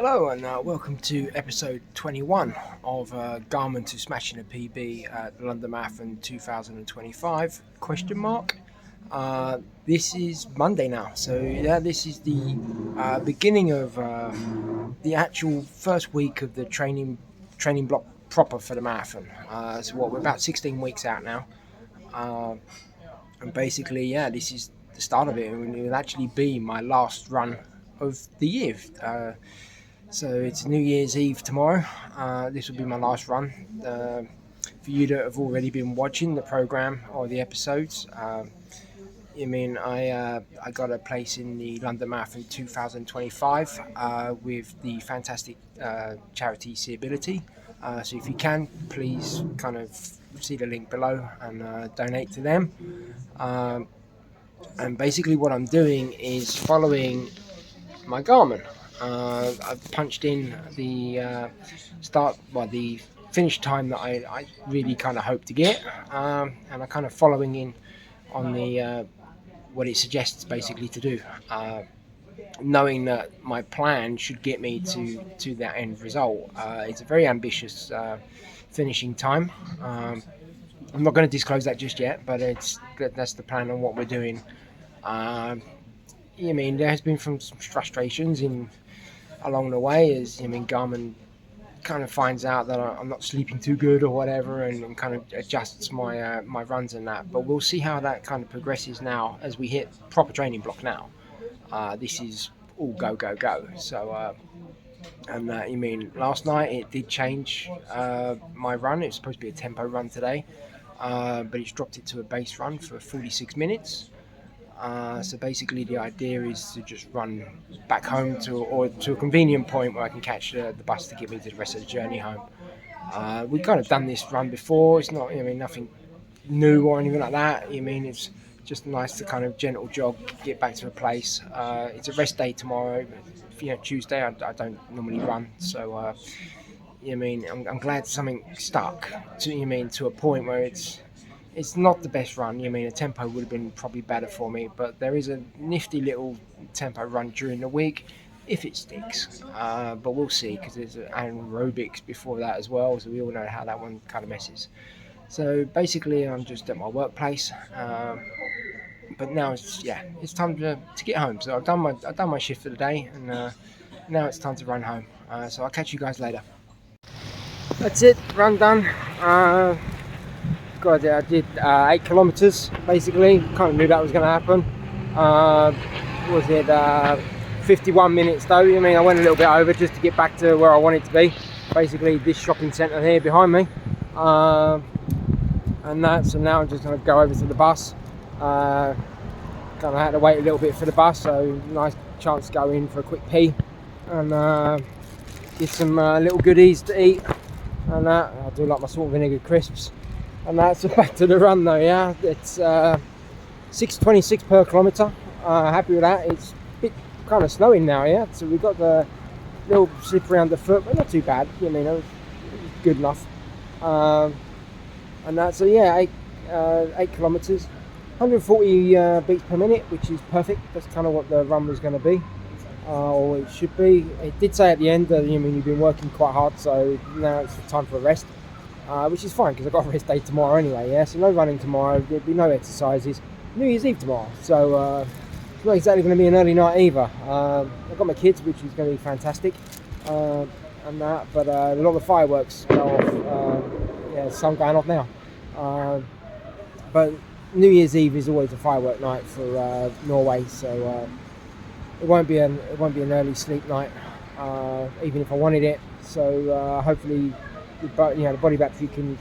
Hello and welcome to episode 21 of Garmin to smashing a PB at the London Marathon 2025 ? This is Monday now, so yeah, this is the beginning of the actual first week of the training block proper for the marathon. We're about 16 weeks out now, and basically, yeah, this is the start of it, and it will actually be my last run of the year. So it's New Year's Eve tomorrow. This will be my last run. For you that have already been watching the program or the episodes, I got a place in the London Marathon 2025 with the fantastic charity Seeability. So if you can, please kind of see the link below and donate to them. And basically what I'm doing is following my Garmin. I've punched in the the finish time that I really kind of hope to get, and I'm kind of following in on the what it suggests basically to do, knowing that my plan should get me to that end result. It's a very ambitious finishing time. I'm not going to disclose that just yet, but that's the plan on what we're doing. There has been some frustrations along the way, as Garmin kind of finds out that I'm not sleeping too good or whatever, and kind of adjusts my my runs and that. But we'll see how that kind of progresses now as we hit proper training block now. This is all go go go. So last night it did change my run. It was supposed to be a tempo run today, but it's dropped it to a base run for 46 minutes. So basically the idea is to just run back home to a convenient point where I can catch the bus to get me to the rest of the journey home. We've kind of done this run before. It's not, nothing new or anything like that. It's just nice to kind of gentle jog, get back to a place. It's a rest day tomorrow. Tuesday I don't normally run, so I'm glad something stuck to a point where it's not the best run. A tempo would have been probably better for me, but there is a nifty little tempo run during the week if it sticks. But we'll see, because there's aerobics before that as well, so we all know how that one kind of messes. So basically, I'm just at my workplace. But now it's time to get home. So I've done my shift for the day, and now it's time to run home. So I'll catch you guys later. That's it, run done. I did 8 kilometers basically. Kind of knew that was going to happen. Was it 51 minutes though? I went a little bit over just to get back to where I wanted to be. Basically, this shopping centre here behind me, so now I'm just going to go over to the bus. Kind of had to wait a little bit for the bus, so nice chance to go in for a quick pee and get some little goodies to eat. And that I do like my salt and vinegar crisps. And that's back to the run though. Yeah, it's 6:26 per kilometre. Happy with that. It's a bit kind of snowing now, yeah. So we've got the little slip around the foot, but not too bad. It was good enough. And that's 8 kilometres, 140 beats per minute, which is perfect. That's kind of what the run was going to be, or it should be. It did say at the end that you've been working quite hard, so now it's time for a rest. Which is fine, because I've got a rest day tomorrow anyway, yeah, so no running tomorrow, there'll be no exercises. New Year's Eve tomorrow, so it's not exactly going to be an early night either. I've got my kids, which is going to be fantastic, but a lot of the fireworks go off, some going off now. But New Year's Eve is always a firework night for Norway, so it won't be an early sleep night, even if I wanted it. So hopefully, the body battery can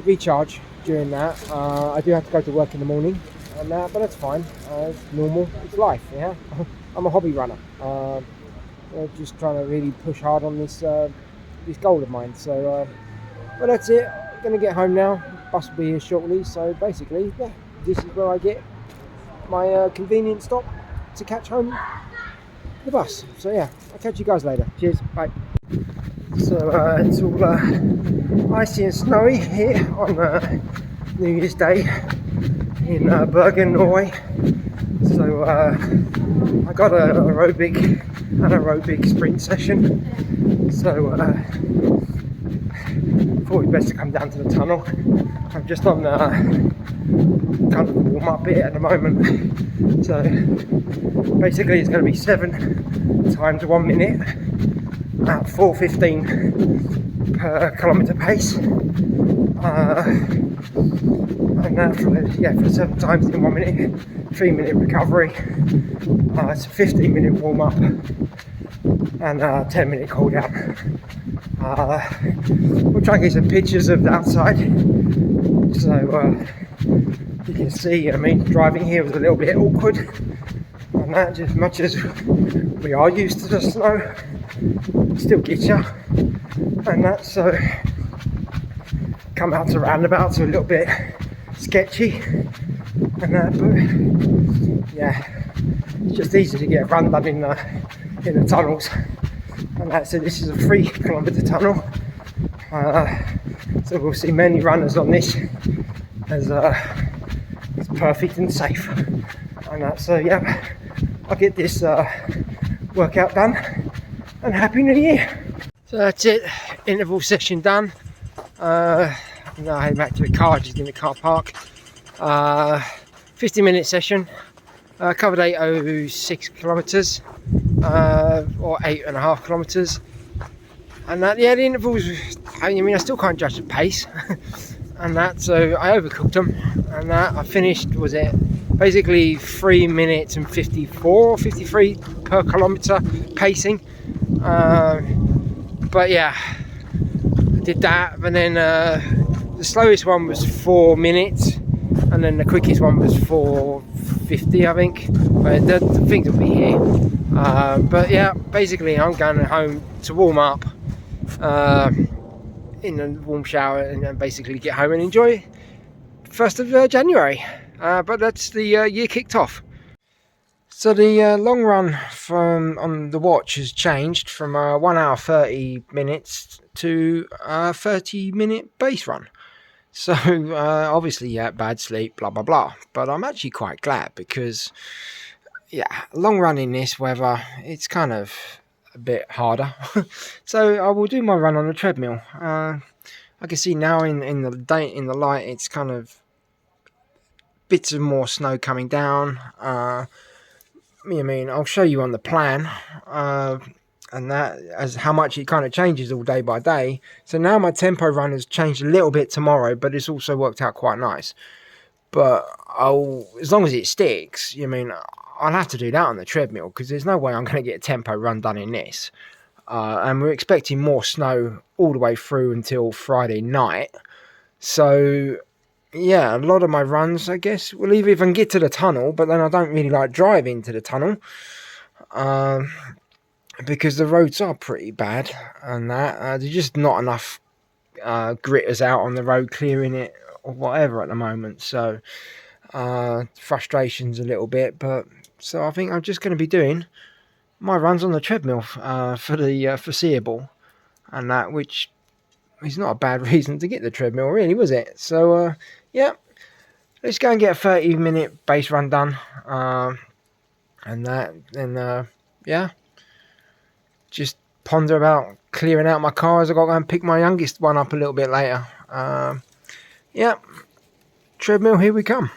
recharge during that. I do have to go to work in the morning, but that's fine. It's normal. It's life. Yeah, I'm a hobby runner. Just trying to really push hard on this goal of mine. So, but that's it. I'm gonna get home now. Bus will be here shortly. So basically, yeah, this is where I get my convenient stop to catch home the bus. So yeah, I'll catch you guys later. Cheers. Bye. So it's all icy and snowy here on New Year's Day in Bergen, Norway. So I got an aerobic sprint session. So thought it'd best to come down to the tunnel. I'm just on the kind of the warm-up bit at the moment. So basically it's going to be 7 times 1 minute at 4:15 per kilometre pace. And that for 7 times in 1 minute, 3-minute recovery. It's a 15-minute warm-up and a 10-minute cool down. We'll try and get some pictures of the outside, so you can see. I mean, driving here was a little bit awkward, and that, just much as we are used to the snow, still gets you, and that. So come out to roundabouts are a little bit sketchy, and that. But yeah, it's just easy to get a run done in the tunnels. And that, so this is a 3-kilometre tunnel, so we'll see many runners on this, as it's perfect and safe. And that, so yeah, I'll get this workout done, and Happy New Year. So that's it, interval session done. Now I head back to the car, just in the car park. 50-minute session, covered 806 kilometres. Or 8.5 kilometres, and that, yeah, the intervals, I mean, I still can't judge the pace, and that, so I overcooked them, and that I finished, was it basically 3 minutes and 54 or 53 per kilometre pacing. But yeah, I did that, and then the slowest one was 4 minutes, and then the quickest one was 4:50, I think. But the things will be here. But yeah, basically I'm going home to warm up in a warm shower, and basically get home and enjoy 1st of January. But that's the year kicked off. So the long run on the watch has changed from 1 hour 30 minutes to a 30-minute base run. So obviously, yeah, bad sleep, blah blah blah, but I'm actually quite glad, because yeah, long run in this weather, it's kind of a bit harder. So I will do my run on the treadmill. I can see now in the light, it's kind of bits of more snow coming down. I mean, I'll show you on the plan, and that, as how much it kind of changes all day by day. So now my tempo run has changed a little bit tomorrow, but it's also worked out quite nice. But as long as it sticks, I'll have to do that on the treadmill, because there's no way I'm going to get a tempo run done in this. And we're expecting more snow all the way through until Friday night. So yeah, a lot of my runs, I guess, will either even get to the tunnel, but then I don't really like driving to the tunnel, because the roads are pretty bad, and that there's just not enough gritters out on the road clearing it or whatever at the moment. So frustrations a little bit, but so I think I'm just going to be doing my runs on the treadmill for the foreseeable, and that, which is not a bad reason to get the treadmill, really, was it? So yeah, let's go and get a 30-minute base run done, and that, then yeah, just ponder about clearing out my car, as I got to go and pick my youngest one up a little bit later. Yeah, treadmill, here we come.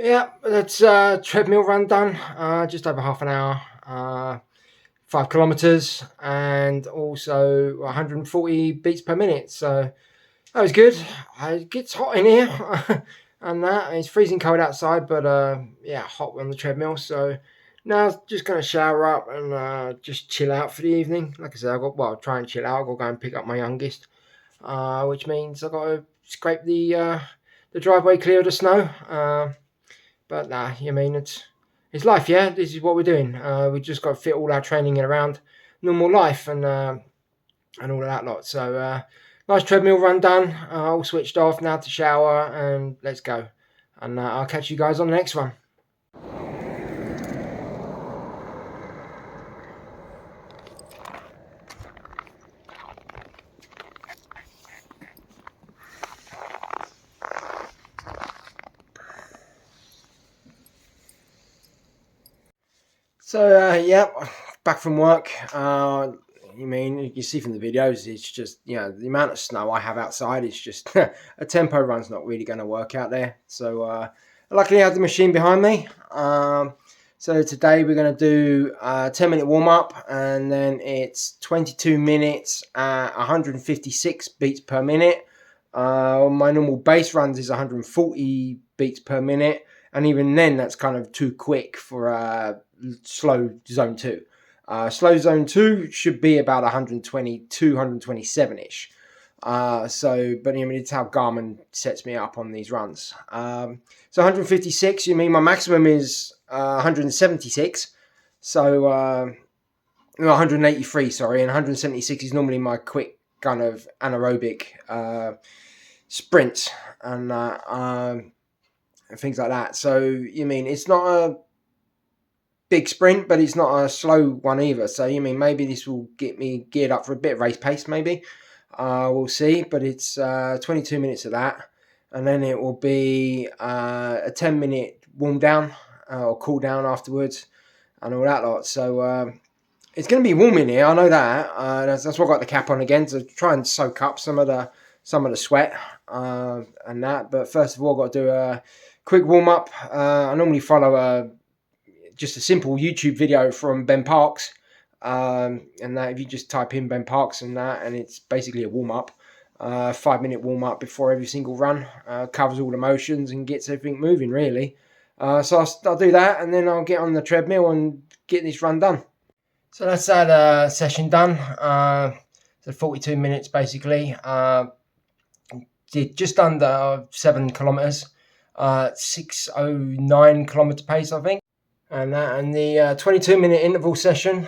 Yeah, that's treadmill run done. Just over half an hour, 5 kilometers, and also 140 beats per minute. So that was good. It gets hot in here, and that, it's freezing cold outside, but yeah, hot on the treadmill. So now just gonna shower up and just chill out for the evening. Like I said, try and chill out. I've got to go and pick up my youngest, which means I've got to scrape the driveway clear of the snow. But nah, it's life, yeah. This is what we're doing. We just got to fit all our training in around normal life, and all of that lot. So nice treadmill run done. All switched off now to shower, and let's go. And I'll catch you guys on the next one. So yeah, back from work. You see from the videos, it's just the amount of snow I have outside is just a tempo run's not really going to work out there. So luckily I have the machine behind me. So today we're going to do a 10-minute warm up, and then it's 22 minutes at 156 beats per minute. My normal base runs is 140 beats per minute, and even then that's kind of too quick for slow zone 2. Slow zone 2 should be about 122, 127-ish. But it's how Garmin sets me up on these runs. So 156, my maximum is 176. So 183, sorry, and 176 is normally my quick kind of anaerobic sprints and things like that. So it's not a big sprint, but it's not a slow one either. So maybe this will get me geared up for a bit of race pace. Maybe we'll see. But it's 22 minutes of that, and then it will be a 10-minute warm down or cool down afterwards, and all that lot. So it's going to be warm in here. I know that. That's why I got the cap on again to try and soak up some of the sweat and that. But first of all, I've got to do a quick warm up. I normally follow just a simple YouTube video from Ben Parks, and that if you just type in Ben Parks and it's basically a warm up, 5-minute warm up before every single run, covers all the motions and gets everything moving really. So I'll do that, and then I'll get on the treadmill and get this run done. So that's that session done. So 42 minutes basically. Did just under 7 kilometers, 6:09 kilometer pace, I think. And the 22-minute interval session,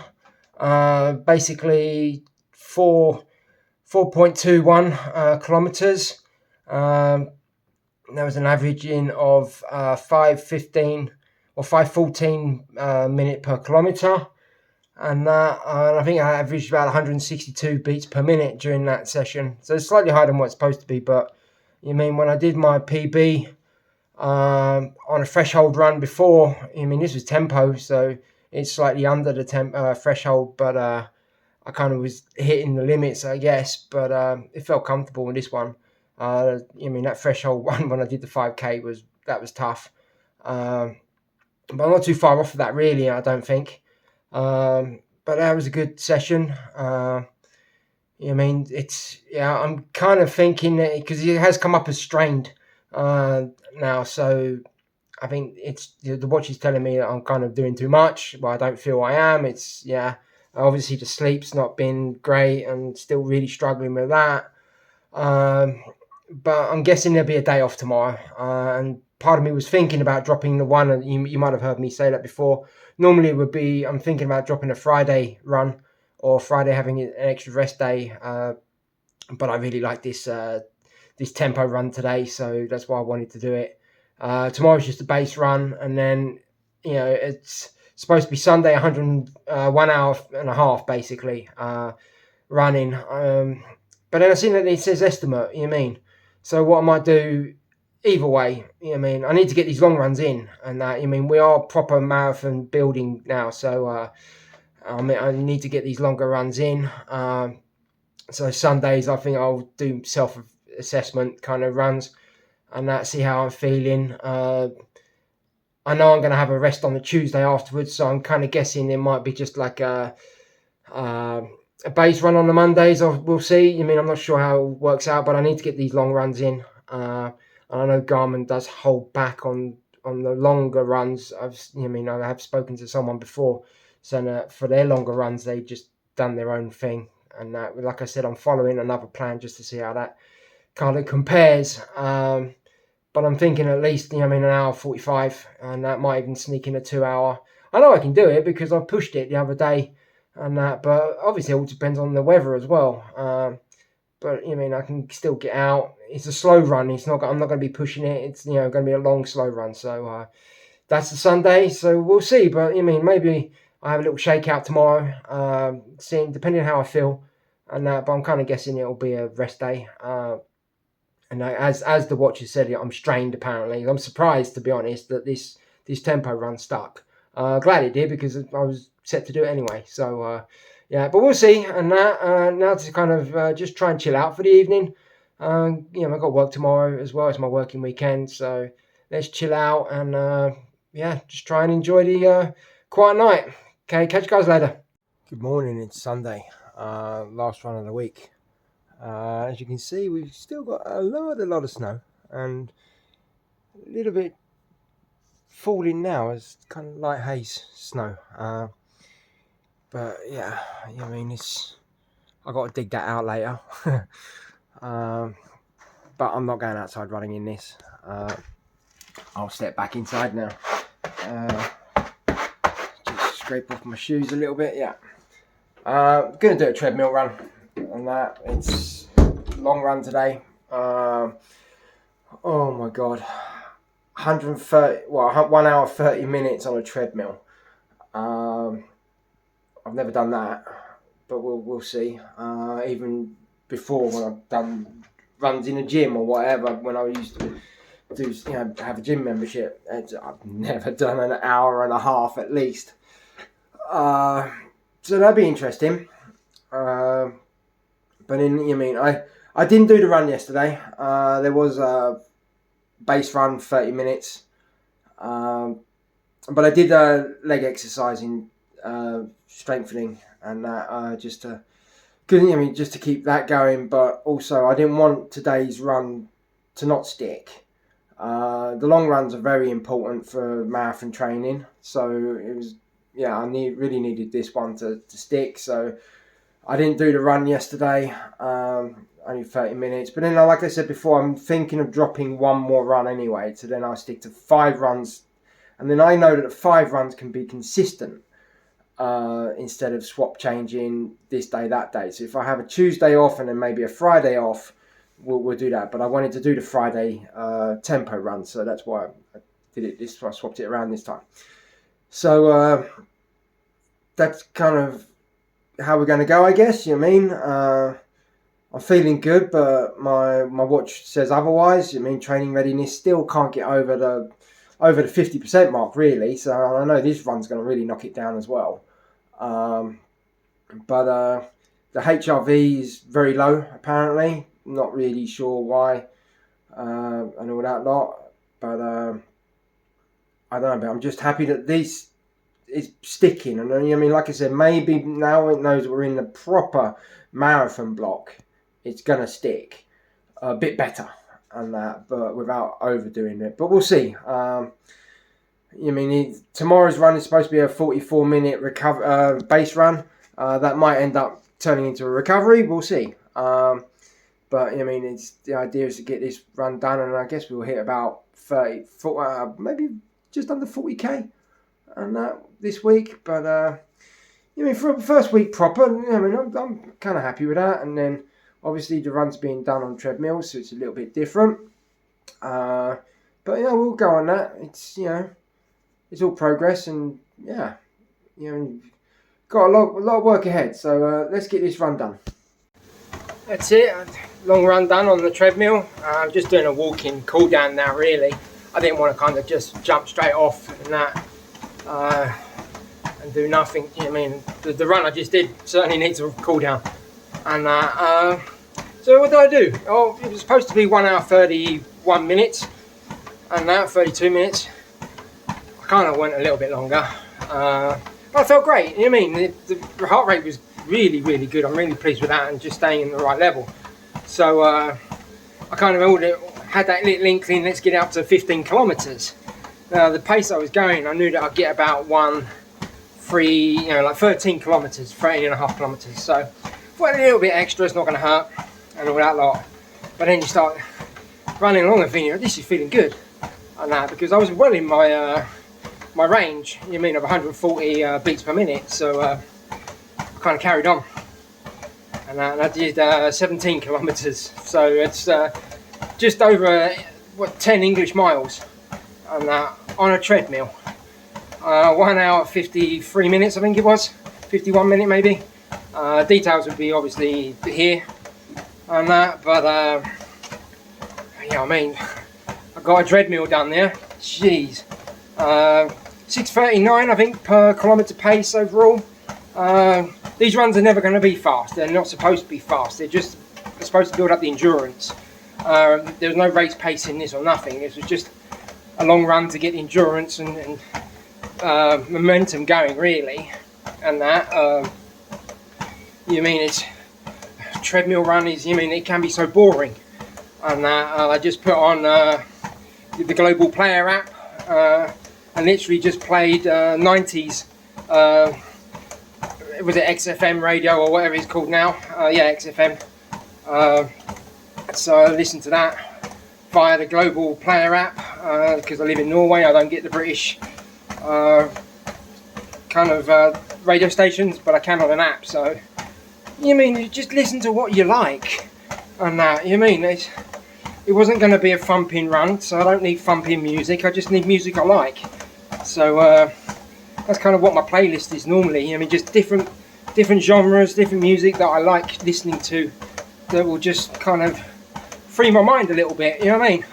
basically 4.21 kilometers. There was an averaging of 5:15 or 5:14 minute per kilometer, and I think I averaged about 162 beats per minute during that session. So it's slightly higher than what it's supposed to be, but when I did my PB on a threshold run before, this was tempo, so it's slightly under the threshold, but I kind of was hitting the limits, I guess, but it felt comfortable in this one. That threshold one when I did the 5K was tough, but I'm not too far off of that really, I don't think. But that was a good session. I'm kind of thinking that because it has come up as strained now, so I think it's the watch is telling me that I'm kind of doing too much, but I don't feel I am. Obviously the sleep's not been great and still really struggling with that. But I'm guessing there'll be a day off tomorrow, and part of me was thinking about dropping the one, and you might have heard me say that before. Normally it would be I'm thinking about dropping a Friday run or Friday having an extra rest day, but I really like this tempo run today, so that's why I wanted to do it. Tomorrow's just a base run, and then it's supposed to be Sunday 101 hour and a half basically running, but then I see that it says estimate, so what I might do either way, I need to get these long runs in, and that we are proper marathon building now, so I need to get these longer runs in. So Sundays I think I'll do self-assessment kind of runs and that, see how I'm feeling. I know I'm going to have a rest on the Tuesday afterwards, so I'm kind of guessing it might be just like a base run on the Mondays. We'll see. I'm not sure how it works out, but I need to get these long runs in. And I know Garmin does hold back on the longer runs. I have spoken to someone before saying that for their longer runs they just done their own thing, and that, like I said, I'm following another plan just to see how that kind of compares. But I'm thinking at least an hour 45, and that might even sneak in a 2 hour. I know I can do it because I pushed it the other day and that, but obviously it all depends on the weather as well. But I can still get out. It's a slow run. I'm not going to be pushing it. It's going to be a long slow run. So that's the Sunday. So we'll see. But maybe I have a little shakeout tomorrow. Seeing depending on how I feel and that. But I'm kind of guessing it'll be a rest day. And as the watch has said, I'm strained apparently. I'm surprised, to be honest, that this tempo run stuck. Glad it did, because I was set to do it anyway. So yeah, but we'll see. And now to kind of just try and chill out for the evening. I've got work tomorrow as well. It's my working weekend, so let's chill out and yeah, just try and enjoy the quiet night. Okay, catch you guys later. Good morning. It's Sunday, last run of the week. As you can see, we've still got a lot of snow, and a little bit falling now as kind of light haze snow. But yeah, I mean, I got to dig that out later. But I'm not going outside running in this. I'll step back inside now. Just scrape off my shoes a little bit. Yeah. Gonna do a treadmill run on that. It's a long run today. Oh my god, 130. Well, 1 hour 30 minutes on a treadmill. I've never done that, but we'll see. Even before, when I've done runs in a gym or whatever, when I used to do, have a gym membership, I've never done an hour and a half at least. So that'd be interesting. But I didn't do the run yesterday. There was a base run, 30 minutes. But I did leg exercising, strengthening, and that just to keep that going. But also, I didn't want today's run to not stick. The long runs are very important for marathon training, so it was. Yeah, I really needed this one to stick. So I didn't do the run yesterday. Only 30 minutes. But then, like I said before, I'm thinking of dropping one more run anyway. So then I'll stick to 5 runs. And then I know that 5 runs can be consistent instead of swap changing this day, that day. So if I have a Tuesday off and then maybe a Friday off, we'll do that. But I wanted to do the Friday tempo run. So that's why I did it. I swapped it around this time. So that's kind of how we're going to go, I guess. You know what I mean? I'm feeling good, but my watch says otherwise. You mean training readiness still can't get over the 50% mark, really. So I know this run's going to really knock it down as well. But the HRV is very low, apparently. Not really sure why and all that lot. But I don't know, but I'm just happy that this is sticking. And like I said, maybe now it knows we're in the proper marathon block, it's going to stick a bit better and that, but without overdoing it. But we'll see. Tomorrow's run is supposed to be a 44-minute base run. That might end up turning into a recovery. We'll see. But the idea is to get this run done, and I guess we'll hit about 30, maybe just under 40k and that this week. But for the first week proper, I'm kind of happy with that. And then obviously the run's being done on treadmills, so it's a little bit different. But we'll go on that. It's it's all progress, and got a lot of work ahead. So let's get this run done. That's it. Long run done on the treadmill. I'm just doing a walking cool down now, really. I didn't want to kind of just jump straight off and that and do nothing. The run I just did certainly needs a cool down. And so what did I do? Oh, it was supposed to be 1 hour 31 minutes, and now 32 minutes. I kind of went a little bit longer. But I felt great. The heart rate was really, really good. I'm really pleased with that, and just staying in the right level. So I kind of had that little inkling, let's get up to 15 kilometers. Now the pace I was going, I knew that I'd get about 13 kilometers, 13.5 kilometers. So a little bit extra, it's not going to hurt, and all that lot. But then you start running along and thinking, this is feeling good, and that, because I was well in my my range, of 140 beats per minute. So I kind of carried on, and I did 17 kilometers. So it's just over 10 English miles, and on a treadmill. 1 hour 53 minutes, I think it was, 51 minute maybe. Details would be obviously here and that, but I got a treadmill done there. Jeez, 6:39 I think per kilometre pace overall. These runs are never going to be fast. They're not supposed to be fast. They're supposed to build up the endurance. There's no race pace in this or nothing. This was just a long run to get the endurance and momentum going, really. And that, you mean, it's treadmill run is, you mean, it can be so boring. And that, I just put on the Global Player app and literally just played 90s. Was it XFM radio or whatever it's called now? Yeah, XFM. So I listened to that via the Global Player app because I live in Norway. I don't get the British kind of radio stations, but I can on an app. So you mean you just listen to what you like, and that you mean it wasn't going to be a thumping run, so I don't need thumping music. I just need music I like. So that's kind of what my playlist is normally. I mean, just different genres, different music that I like listening to, that will just kind of free my mind a little bit, you know what I mean?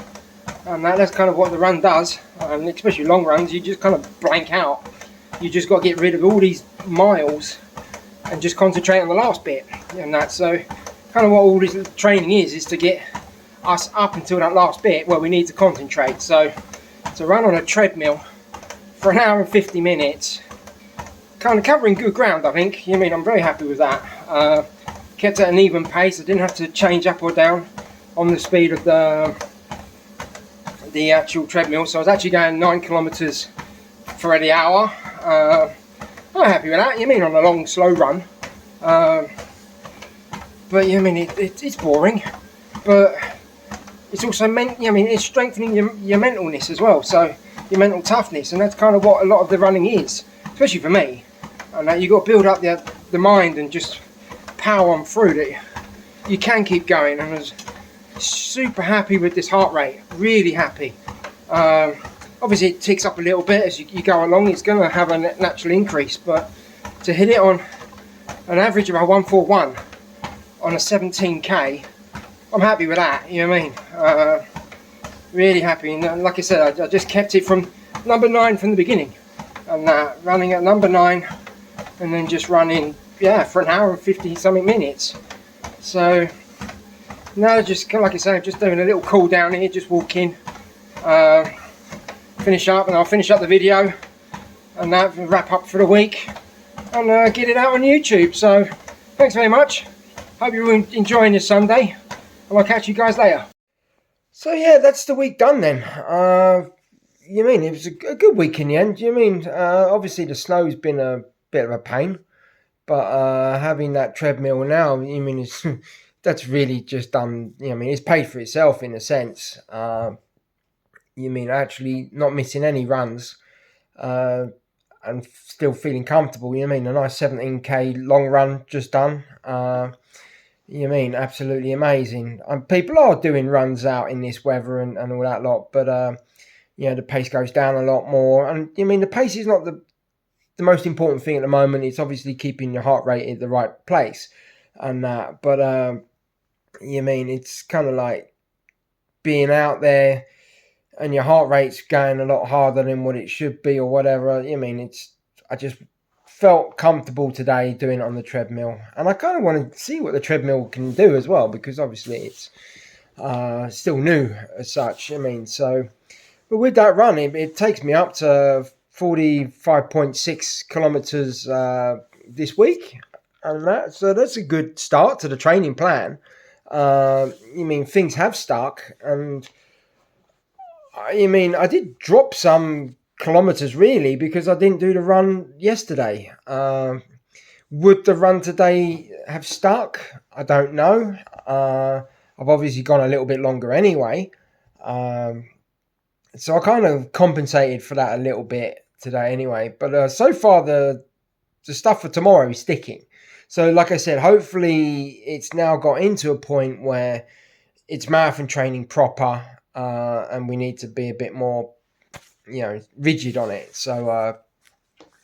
And that's kind of what the run does, especially long runs. You just kind of blank out. You just got to get rid of all these miles and just concentrate on the last bit. And that's so kind of what all this training is to get us up until that last bit where we need to concentrate. So to run on a treadmill for an hour and 50 minutes, kind of covering good ground, I think. You mean, I'm very happy with that. Kept at an even pace. I didn't have to change up or down on the speed of the actual treadmill. So I was actually going 9 kilometers for the hour. I'm happy with that. You mean, on a long, slow run. But you mean, it's boring. But it's also it's strengthening your mentalness as well. So your mental toughness, and that's kind of what a lot of the running is, especially for me. And you got to build up the mind and just power on through that. You can keep going, and I was super happy with this heart rate. Really happy. Obviously, it ticks up a little bit as you go along. It's going to have a natural increase, but to hit it on an average of a 141 on a 17k, I'm happy with that. You know what I mean? Really happy. And like I said, I just kept it from number 9 from the beginning, and running at number 9, and then just running, for an hour and 50 something minutes. So now, just like I say, I'm just doing a little cool down here, just walking, finish up, and I'll finish up the video, and that wrap up for the week, and get it out on YouTube. So thanks very much. Hope you're enjoying this Sunday, and I'll catch you guys later. So yeah, that's the week done then. You mean, it was a good week in the end. You mean, obviously the snow's been a bit of a pain, but having that treadmill now, you mean, that's really just done. You know, I mean, it's paid for itself in a sense. You mean, actually not missing any runs, and still feeling comfortable. You mean, a nice 17k long run just done. You mean, absolutely amazing. People are doing runs out in this weather and all that lot, but the pace goes down a lot more. And you mean, the pace is not the most important thing at the moment. It's obviously keeping your heart rate at the right place and that. But you mean, it's kind of like being out there and your heart rate's going a lot harder than what it should be or whatever. You mean, I just felt comfortable today doing it on the treadmill, and I kind of want to see what the treadmill can do as well, because obviously it's still new as such. I mean, so but with that run, it takes me up to 45.6 kilometers this week, and so that's a good start to the training plan. You mean, things have stuck, and you mean, I did drop some kilometers really because I didn't do the run yesterday. Would the run today have stuck? I don't know. I've obviously gone a little bit longer anyway, so I kind of compensated for that a little bit today anyway. But so far the stuff for tomorrow is sticking. So like I said, hopefully it's now got into a point where it's marathon training proper, and we need to be a bit more rigid on it. So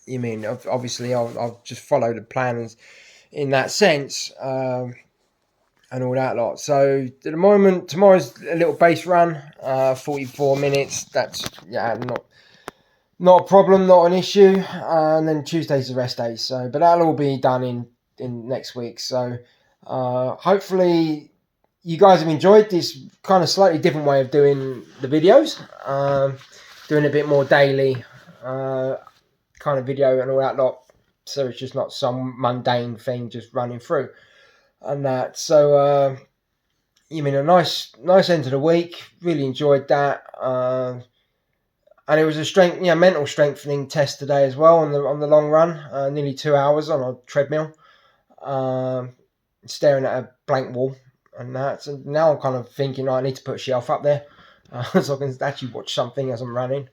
you mean, obviously I'll just follow the plans in that sense, and all that lot. So at the moment, tomorrow's a little base run, 44 minutes. That's Not a problem, not an issue. And then Tuesday's the rest day. So, but that'll all be done in next week. So, hopefully you guys have enjoyed this kind of slightly different way of doing the videos. Doing a bit more daily kind of video and all that lot. So it's just not some mundane thing just running through and that. So, you mean a nice end of the week. Really enjoyed that. And it was a mental strengthening test today as well on the long run. Nearly 2 hours on a treadmill, staring at a blank wall and that. So now I'm kind of thinking, I need to put a shelf up there so I can actually watch something as I'm running.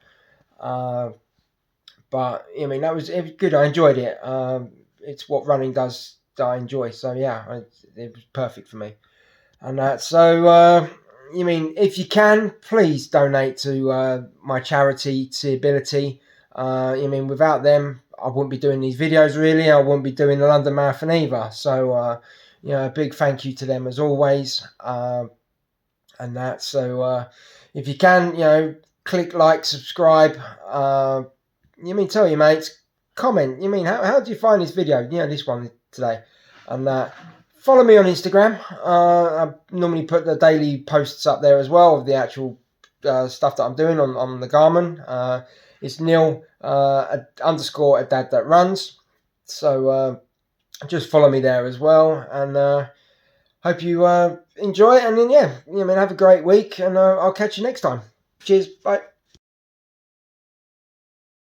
But I mean, it was good. I enjoyed it. It's what running does that I enjoy. So yeah, it was perfect for me. And that. So you mean, if you can, please donate to my charity, Seeability. You mean, without them, I wouldn't be doing these videos. Really, I wouldn't be doing the London Marathon either. So a big thank you to them as always. And that. So if you can, click like, subscribe. Tell your mates, comment. How do you find this video? This one today, and that. Follow me on Instagram. I normally put the daily posts up there as well of the actual stuff that I'm doing on the Garmin. It's Neil underscore a dad that runs. So just follow me there as well, and hope you enjoy it. And then have a great week, and I'll catch you next time. Cheers, bye.